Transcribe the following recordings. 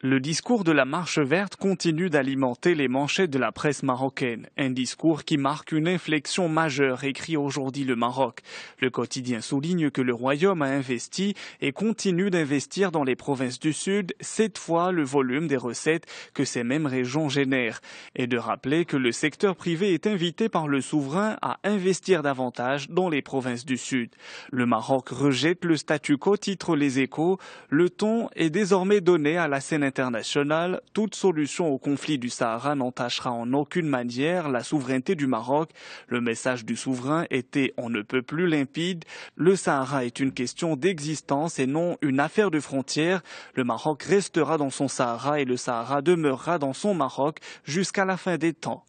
Le discours de la Marche verte continue d'alimenter les manchettes de la presse marocaine. Un discours qui marque une inflexion majeure, écrit aujourd'hui le Maroc. Le quotidien souligne que le Royaume a investi et continue d'investir dans les provinces du Sud, 7 fois le volume des recettes que ces mêmes régions génèrent. Et de rappeler que le secteur privé est invité par le souverain à investir davantage dans les provinces du Sud. Le Maroc rejette le statu quo, titre Les Échos. Le ton est désormais donné à la scène internationale. Toute solution au conflit du Sahara n'entachera en aucune manière la souveraineté du Maroc. Le message du souverain était on ne peut plus limpide. Le Sahara est une question d'existence et non une affaire de frontières. Le Maroc restera dans son Sahara et le Sahara demeurera dans son Maroc jusqu'à la fin des temps.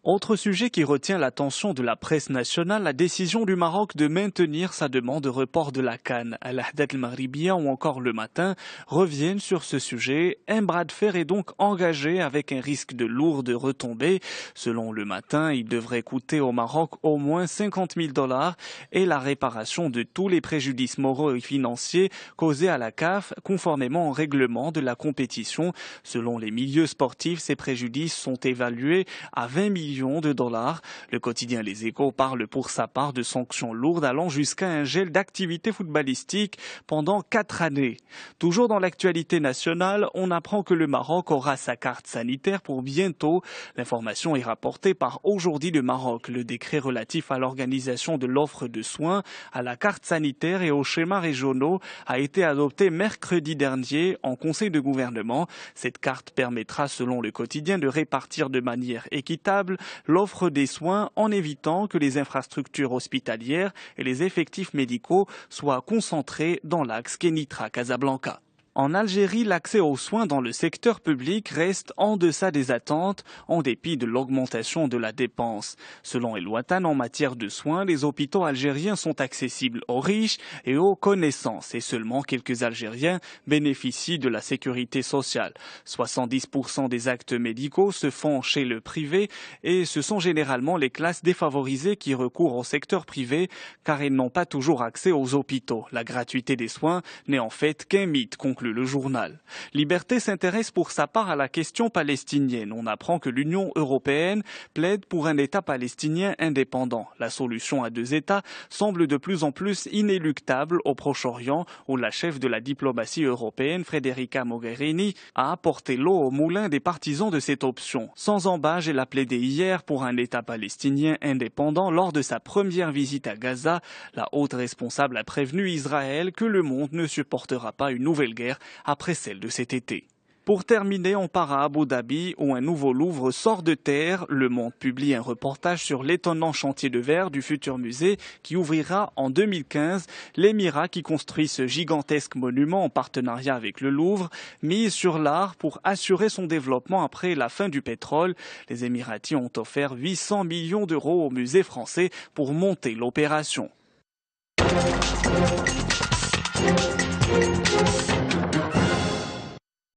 Autre sujet qui retient l'attention de la presse nationale, la décision du Maroc de maintenir sa demande de report de la CAN. Al-Ahdat al-Maghribiya ou encore Le Matin reviennent sur ce sujet. Un bras de fer est donc engagé avec un risque de lourdes retombées. Selon Le Matin, il devrait coûter au Maroc au moins 50 000 $ et la réparation de tous les préjudices moraux et financiers causés à la CAF, conformément au règlement de la compétition. Selon les milieux sportifs, ces préjudices sont évalués à 20 millions de $. Le quotidien Les Échos parle pour sa part de sanctions lourdes allant jusqu'à un gel d'activité footballistique pendant 4 années. Toujours dans l'actualité nationale, on apprend que le Maroc aura sa carte sanitaire pour bientôt. L'information est rapportée par Aujourd'hui le Maroc. Le décret relatif à l'organisation de l'offre de soins, à la carte sanitaire et aux schémas régionaux a été adopté mercredi dernier en Conseil de gouvernement. Cette carte permettra, selon le quotidien, de répartir de manière équitable l'offre des soins en évitant que les infrastructures hospitalières et les effectifs médicaux soient concentrés dans l'axe Kenitra-Casablanca. En Algérie, l'accès aux soins dans le secteur public reste en deçà des attentes, en dépit de l'augmentation de la dépense. Selon El Watan, en matière de soins, les hôpitaux algériens sont accessibles aux riches et aux connaissances, et seulement quelques Algériens bénéficient de la sécurité sociale. 70% des actes médicaux se font chez le privé, et ce sont généralement les classes défavorisées qui recourent au secteur privé, car elles n'ont pas toujours accès aux hôpitaux. La gratuité des soins n'est en fait qu'un mythe, conclut le journal. Liberté s'intéresse pour sa part à la question palestinienne. On apprend que l'Union européenne plaide pour un État palestinien indépendant. La solution à 2 États semble de plus en plus inéluctable au Proche-Orient, où la chef de la diplomatie européenne, Federica Mogherini, a apporté l'eau au moulin des partisans de cette option. Sans embâche, elle a plaidé hier pour un État palestinien indépendant lors de sa première visite à Gaza. La haute responsable a prévenu Israël que le monde ne supportera pas une nouvelle guerre après celle de cet été. Pour terminer, on part à Abu Dhabi où un nouveau Louvre sort de terre. Le Monde publie un reportage sur l'étonnant chantier de verre du futur musée qui ouvrira en 2015. L'Émirat, qui construit ce gigantesque monument en partenariat avec le Louvre, mise sur l'art pour assurer son développement après la fin du pétrole. Les Émiratis ont offert 800 millions € au musée français pour monter l'opération.